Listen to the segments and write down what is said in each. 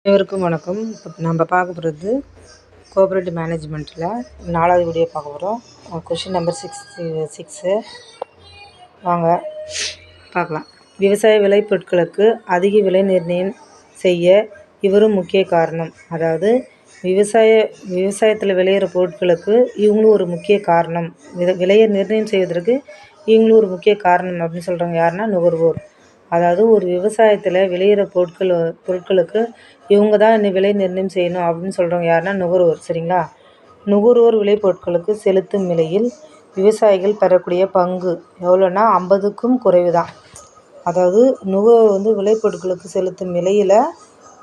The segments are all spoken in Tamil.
அனைவருக்கும் வணக்கம். இப்போ நம்ம பார்க்க போகிறது கோஆப்ரேட்டிவ் மேனேஜ்மெண்ட்டில் 4வது வீடியோ பார்க்க போகிறோம். கொஷின் நம்பர் 6 வாங்க பார்க்கலாம். விவசாய விளைபொருட்களுக்கு அதிக விலை நிர்ணயம் செய்ய இவரும் முக்கிய காரணம். அதாவது விவசாயத்தில் விளையிற பொருட்களுக்கு இவங்களும் ஒரு முக்கிய காரணம். விலையை நிர்ணயம் செய்வதற்கு இவங்களும் ஒரு முக்கிய காரணம் அப்படின்னு சொல்கிறவங்க யாருன்னா நுகர்வோர். அதாவது ஒரு விவசாயத்தில் விளையிற பொருட்களுக்கு இவங்க தான் விலை நிர்ணயம் செய்யணும் அப்படின்னு சொல்கிறவங்க யாருன்னா நுகர்வோர். சரிங்களா? நுகர்வோர் விளைபொருட்களுக்கு செலுத்தும் விலையில் விவசாயிகள் பெறக்கூடிய பங்கு எவ்வளோன்னா 50க்கும் குறைவு தான். அதாவது நுகர்வோர் விளைபொருட்களுக்கு செலுத்தும் விலையில்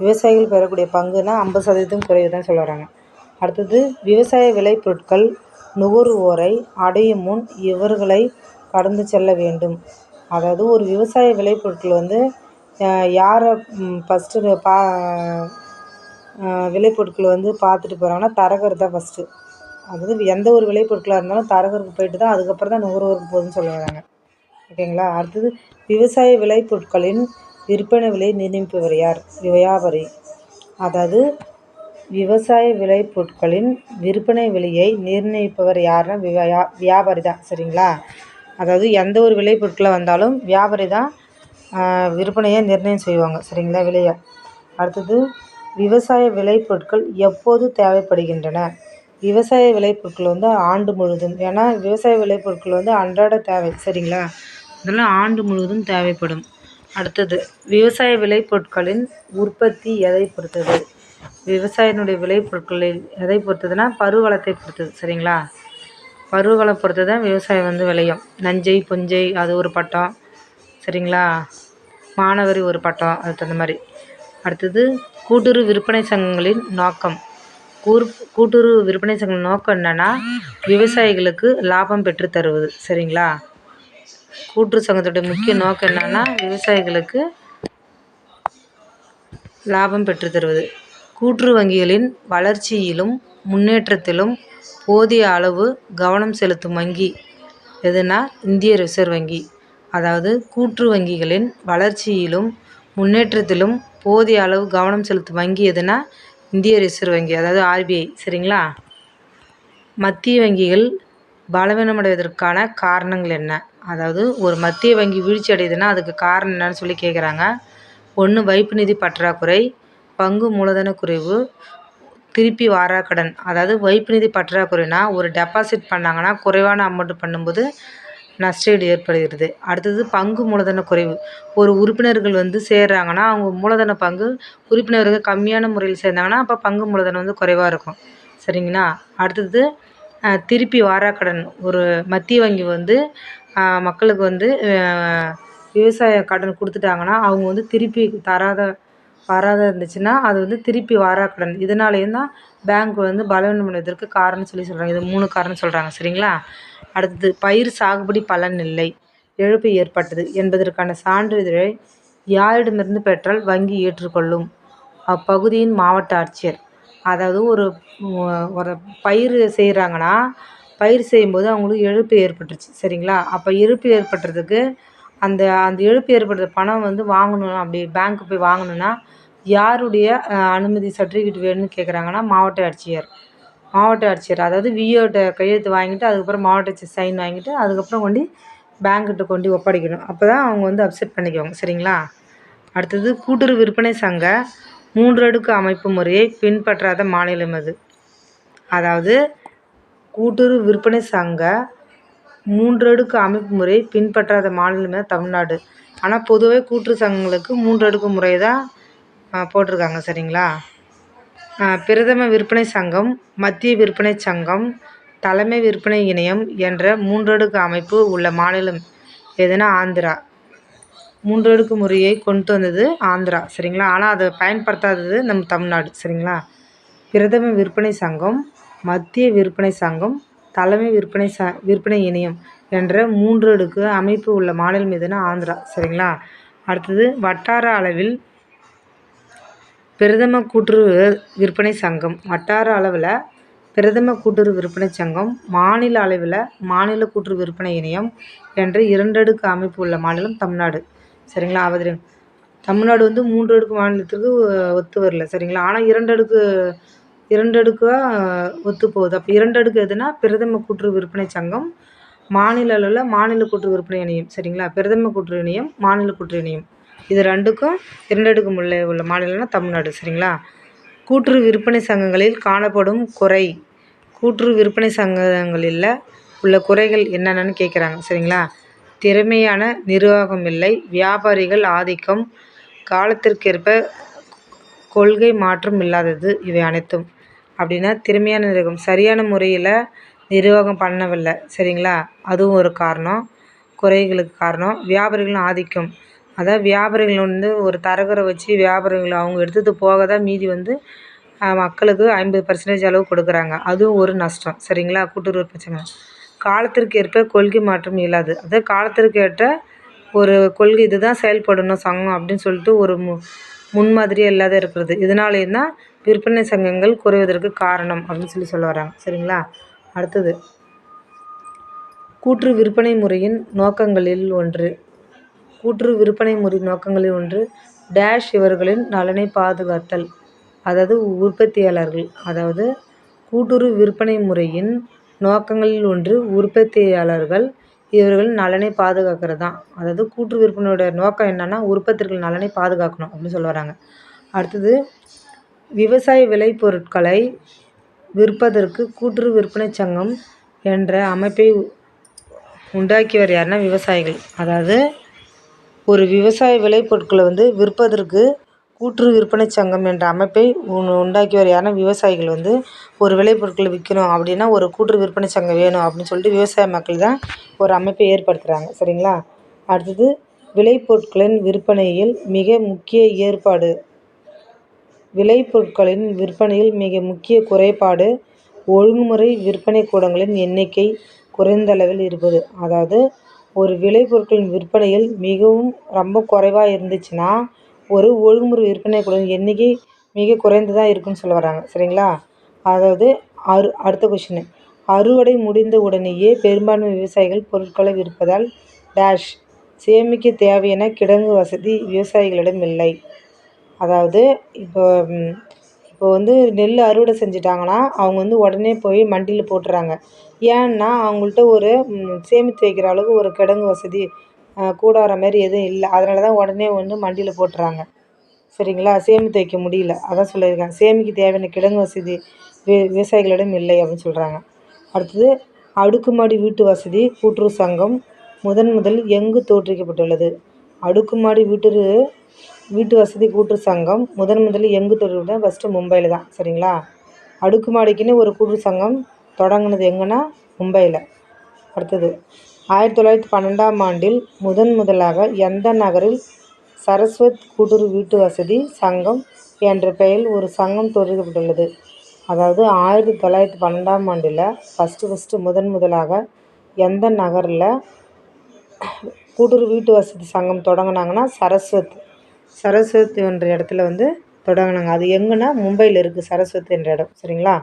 விவசாயிகள் பெறக்கூடிய பங்குனா 50% குறைவு தான் சொல்லுறாங்க. அடுத்தது, விவசாய விளைபொருட்கள் நுகர்வோரை அடையும் முன் இவர்களை கடந்து செல்ல வேண்டும். அதாவது ஒரு விவசாய விளைபொருட்கள் யாரை ஃபஸ்ட்டு விளைபொருட்கள் பார்த்துட்டு போகிறாங்கன்னா தரகர் தான் ஃபஸ்ட்டு. அதாவது எந்த ஒரு விளைபொருட்களாக இருந்தாலும் தரகருக்கு போயிட்டு தான் அதுக்கப்புறம் தான் நுகர்வோருக்கு போகுதுன்னு சொல்ல வராங்க. ஓகேங்களா? அடுத்தது, விவசாய விளைபொருட்களின் விற்பனை விலை நிர்ணயிப்பவர் யார்? வியாபாரி. அதாவது விவசாய விளைபொருட்களின் விற்பனை விலையை நிர்ணயிப்பவர் யாருன்னா வியாபாரி தான். சரிங்களா? அதாவது எந்த ஒரு விளைபொருட்களை வந்தாலும் வியாபாரி தான் விற்பனையை நிர்ணயம் செய்வாங்க. சரிங்களா? விலையை. அடுத்தது, விவசாய விளைபொருட்கள் எப்போது தேவைப்படுகின்றன? விவசாய விளைபொருட்கள் ஆண்டு முழுவதும். ஏன்னா விவசாய விளைபொருட்கள் அன்றாட தேவை. சரிங்களா? அதெல்லாம் ஆண்டு முழுவதும் தேவைப்படும். அடுத்தது, விவசாய விளைபொருட்களின் உற்பத்தி எதை பொறுத்தது? விவசாயினுடைய விளைபொருட்களில் எதை பொறுத்ததுன்னா பருவகாலத்தை பொறுத்தது. சரிங்களா? பருவகாலம் பொறுத்து தான் விவசாயம் விளையும். நஞ்சை புஞ்சை அது ஒரு பட்டம். சரிங்களா? மானாவாரி ஒரு பட்டம். அதுக்கு தகுந்த மாதிரி. அடுத்தது, கூட்டுறவு விற்பனை சங்கங்களின் நோக்கம். கூட்டுறவு விற்பனை சங்க நோக்கம் என்னென்னா விவசாயிகளுக்கு லாபம் பெற்று தருவது. சரிங்களா? கூட்டுறவு சங்கத்துடைய முக்கிய நோக்கம் என்னென்னா விவசாயிகளுக்கு லாபம் பெற்று தருவது. கூட்டுறவு வங்கிகளின் வளர்ச்சியிலும் முன்னேற்றத்திலும் போதிய அளவு கவனம் செலுத்தும் வங்கி எதுனா இந்திய ரிசர்வ் வங்கி. அதாவது கூட்டுறவு வங்கிகளின் வளர்ச்சியிலும் முன்னேற்றத்திலும் போதிய அளவு கவனம் செலுத்தும் வங்கி எதுனா இந்திய ரிசர்வ் வங்கி, அதாவது RBI. சரிங்களா? மத்திய வங்கிகள் பலவீனமடைவதற்கான காரணங்கள் என்ன? அதாவது ஒரு மத்திய வங்கி வீழ்ச்சி அடையுதுன்னா அதுக்கு காரணம் என்னன்னு சொல்லி கேட்குறாங்க. 1, வைப்பு நிதி பற்றாக்குறை, பங்கு மூலதன குறைவு, திருப்பி வாராக்கடன். அதாவது வைப்பு நிதி பற்றாக்குறைனா ஒரு டெபாசிட் பண்ணாங்கன்னா குறைவான அமௌண்ட் பண்ணும்போது நஷ்டஈடு ஏற்படுகிறது. அடுத்தது, பங்கு மூலதன குறைவு. ஒரு உறுப்பினர்கள் சேர்றாங்கன்னா அவங்க மூலதன பங்கு உறுப்பினர்கள் கம்மியான முறையில் சேர்ந்தாங்கன்னா அப்போ பங்கு மூலதனம் குறைவாக இருக்கும். சரிங்களா? அடுத்தது, திருப்பி வாராக்கடன். ஒரு மத்திய வங்கி மக்களுக்கு விவசாய கடன் கொடுத்துட்டாங்கன்னா அவங்க திருப்பி வராத இருந்துச்சுன்னா அது திருப்பி வாராக்கடன். இதனாலேயும் தான் பேங்க் பலவீனமடைவதற்கு காரணம் சொல்லி சொல்கிறாங்க. இது 3 காரணம் சொல்கிறாங்க. சரிங்களா? அடுத்தது, பயிர் சாகுபடி பலன் இல்லை, இழப்பு ஏற்பட்டது என்பதற்கான சான்றிதழை யாரிடமிருந்து பெற்றால் வங்கி ஏற்றுக்கொள்ளும்? அப்பகுதியின் மாவட்ட ஆட்சியர். அதாவது ஒரு பயிர் செய்கிறாங்கன்னா பயிர் செய்யும்போது அவங்களுக்கு இழப்பு ஏற்பட்டுருச்சு. சரிங்களா? அப்போ இழப்பு ஏற்பட்டுறதுக்கு அந்த இழப்பு ஏற்படுற பணம் வாங்கணும். அப்படி பேங்க்கு போய் வாங்கணுன்னா யாருடைய அனுமதி சர்டிஃபிகேட் வேணும்னு கேட்குறாங்கன்னா மாவட்ட ஆட்சியர். அதாவது விஓட்ட கையெழுத்து வாங்கிட்டு அதுக்கப்புறம் மாவட்ட ஆட்சியர் சைன் வாங்கிட்டு அதுக்கப்புறம் பேங்க்கிட்ட ஒப்படைக்கணும். அப்போ தான் அவங்க அப்செட் பண்ணிக்குவாங்க. சரிங்களா? அடுத்தது, கூட்டுறவு விற்பனை சங்க 3 அடுக்கு அமைப்பு முறையை பின்பற்றாத மாநிலம் அது. அதாவது கூட்டுறவு விற்பனை சங்க 3 அடுக்கு அமைப்பு முறையை பின்பற்றாத மாநிலமே தமிழ்நாடு. ஆனால் பொதுவாக கூட்டுறவு சங்கங்களுக்கு 3 அடுக்கு முறை தான் போட்டிருக்காங்க. சரிங்களா? பிரதம விற்பனை சங்கம், மத்திய விற்பனை சங்கம், தலைமை விற்பனை இணையம் என்ற 3 அடுக்கு அமைப்பு உள்ள மாநிலம் எதுனா ஆந்திரா. 3 அடுக்கு முறையை கொண்டு வந்தது ஆந்திரா. சரிங்களா? ஆனால் அதை பயன்படுத்தாதது நம்ம தமிழ்நாடு. சரிங்களா? பிரதம விற்பனை சங்கம், மத்திய விற்பனை சங்கம், தலைமை விற்பனை இணையம் என்ற 3 அடுக்கு அமைப்பு உள்ள மாநிலம் எதுனா ஆந்திரா. சரிங்களா? அடுத்தது, வட்டார அளவில் பிரதம கூட்டுறவு விற்பனை சங்கம். வட்டார அளவில் பிரதம கூட்டுறவு விற்பனை சங்கம், மாநில அளவில் மாநில கூட்டுறவு விற்பனை இணையம் என்ற 2 அடுக்கு அமைப்பு உள்ள மாநிலம் தமிழ்நாடு. சரிங்களா? தமிழ்நாடு வந்து 3 அடுக்கு மாநிலத்திற்கு ஒத்து வரல சரிங்களா. ஆனால் 2 அடுக்காக ஒத்து போகுது. அப்போ 2 அடுக்கு எதுனா பிரதம கூட்டுறவு விற்பனை சங்கம், மாநில அளவில் மாநில கூட்டுறவு விற்பனை இணையம் சரிங்களா. பிரதம கூட்டுறவு இணையம், மாநில கூட்டுறவு இணையம், இது 2க்கும் 2 அடுக்கு உள்ள மாநிலம்னா தமிழ்நாடு சரிங்களா. கூட்டுறவு விற்பனை சங்கங்களில் காணப்படும் குறை. கூட்டுறவு விற்பனை சங்கங்களில் உள்ள குறைகள் என்னென்னு கேட்குறாங்க சரிங்களா. திறமையான நிர்வாகம் இல்லை, வியாபாரிகள் ஆதிக்கம், காலத்திற்கேற்ப கொள்கை மாற்றம் இல்லாதது, இவை அனைத்தும். அப்படின்னா திறமையான நிர்வாகம், சரியான முறையில் நிர்வாகம் பண்ணவில்லை சரிங்களா, அதுவும் ஒரு காரணம், குறைகளுக்கு காரணம். வியாபாரிகளின் ஆதிக்கம், அதாவது வியாபாரிகள் வந்து ஒரு தரகரை வச்சு வியாபாரிகள் அவங்க எடுத்துகிட்டு போக தான் மீதி வந்து மக்களுக்கு 50% அளவு கொடுக்குறாங்க, அதுவும் ஒரு நஷ்டம் சரிங்களா. கூட்டுறவு பிரச்சனை. காலத்திற்கு ஏற்ப கொள்கை மாற்றம் இல்லாது, அதாவது காலத்திற்கு ஏற்ற ஒரு கொள்கை இதுதான் செயல்படணும் சங்கம் அப்படின்னு சொல்லிட்டு ஒரு முன்மாதிரியாக இல்லாத இருக்கிறது. இதனாலேயும் தான் விற்பனை சங்கங்கள் குறைவதற்கு காரணம் அப்படின்னு சொல்ல வராங்க சரிங்களா. அடுத்தது கூட்டுறவு விற்பனை முறையின் நோக்கங்களில் ஒன்று. கூட்டுறவு விற்பனை முறை நோக்கங்களில் ஒன்று டேஷ் இவர்களின் நலனை பாதுகாத்தல், அதாவது உற்பத்தியாளர்கள், அதாவது கூட்டுறவு விற்பனை முறையின் நோக்கங்களில் ஒன்று உற்பத்தியாளர்கள் இவர்கள் நலனை பாதுகாக்கிறது தான். அதாவது கூட்டுறவு விற்பனையோட நோக்கம் என்னென்னா உற்பத்தியாளர்கள் நலனை பாதுகாக்கணும் அப்படின்னு சொல்ல வராங்க. அடுத்தது விவசாய விளைபொருட்களை விற்பதற்கு கூட்டுறவு விற்பனை சங்கம் என்ற அமைப்பை உண்டாக்கியவர் யாருன்னா விவசாயிகள். அதாவது ஒரு விவசாய விளைபொருட்களை வந்து விற்பதற்கு கூட்டுறவு விற்பனை சங்கம் என்ற அமைப்பை உண்டாக்கியவர் யாருன்னா விவசாயிகள். வந்து ஒரு விளைபொருட்களை விற்கணும் அப்படின்னா ஒரு கூட்டுறவு விற்பனை சங்கம் வேணும் அப்படின்னு சொல்லிட்டு விவசாய மக்கள் தான் ஒரு அமைப்பை ஏற்படுத்துகிறாங்க சரிங்களா. அடுத்தது விளைபொருட்களின் விற்பனையில் மிக முக்கிய ஏற்பாடு. விளைபொருட்களின் விற்பனையில் மிக முக்கிய குறைபாடு ஒழுங்குமுறை விற்பனை கூடங்களின் எண்ணிக்கை குறைந்தளவில் இருப்பது. அதாவது ஒரு விளைபொருட்களின் விற்பனையில் மிகவும் ரொம்ப குறைவாக இருந்துச்சுன்னா ஒரு ஒழுங்குமுறை விற்பனை கூடங்களின் எண்ணிக்கை மிக குறைந்ததாக இருக்குன்னு சொல்ல வராங்க சரிங்களா. அதாவது அடுத்த கொஷின், அறுவடை முடிந்த உடனேயே பெரும்பான்மை விவசாயிகள் பொருட்களை விற்பதால் டேஷ் சேமிக்க தேவையான கிடங்கு வசதி விவசாயிகளிடம் இல்லை. அதாவது இப்போ வந்து நெல் அறுவடை செஞ்சிட்டாங்கன்னா அவங்க வந்து உடனே போய் மண்டியில் போட்டுறாங்க. ஏன்னா அவங்கள்ட்ட ஒரு சேமித்து வைக்கிற அளவுக்கு ஒரு கிடங்கு வசதி கூடாரம் மாரி எதுவும் இல்லை. அதனால தான் உடனே வந்து மண்டியில் போட்டுறாங்க சரிங்களா. சேமித்து வைக்க முடியல, அதான் சொல்லியிருக்காங்க. சேமிக்க தேவையான கிடங்கு வசதி விவசாயிகளிடம் இல்லை அப்படின்னு சொல்கிறாங்க. அடுத்தது அடுக்குமாடி வீட்டு வசதி கூட்டுறவு சங்கம் முதலில் எங்கு தோற்றுவிக்கப்பட்டுள்ளது. அடுக்குமாடி வீட்டு வசதி கூட்டுறவு சங்கம் முதலில் எங்கு தோற்றுவிக்கப்பட்டது? ஃபஸ்ட்டு மும்பையில் தான் சரிங்களா. அடுக்குமாடிக்குன்னு ஒரு கூட்டுறவு சங்கம் தொடங்கினது எங்கன்னா மும்பையில். அடுத்தது 1912ஆம் ஆண்டில் முதலாக எந்த நகரில் சரஸ்வத் கூட்டுறவு வீட்டு வசதி சங்கம் என்ற பெயரில் ஒரு சங்கம் தோற்றுவிக்கப்பட்டுள்ளது. அதாவது 1912ஆம் ஆண்டில் ஃபஸ்ட்டு முதலாக எந்த நகரில் கூட்டுறவு வீட்டு வசதி சங்கம் தொடங்கினாங்கன்னா சரஸ்வத் என்ற இடத்துல வந்து தொடங்கினாங்க. அது எங்கன்னா மும்பையில் இருக்குது சரஸ்வத் என்ற இடம் சரிங்களா.